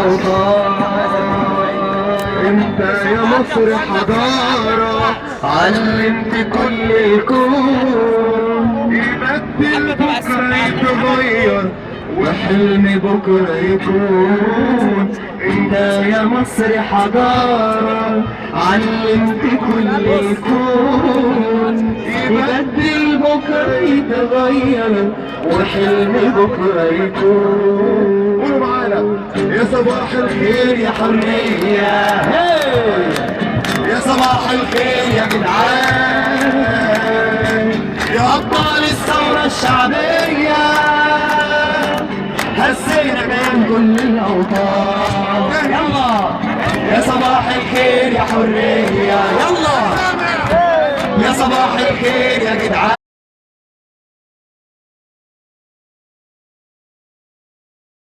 الأوطان. انت يا مصر حضارة علمت كل الكون يبدل بكرة يتغير وحلم بكرة يكون. انت يا مصر حضارة علمت كل الكون يبدل بكرة يتغير وحلم بكرة يكون. قولوا معانا يا صباح الخير يا حرية يا صباح الخير يا جدعان يا أبطال الثورة الشعبية هزينا كيان كل الأوطان. يلا يا صباح الخير يا حرية، يلا يا صباح الخير يا جدعان.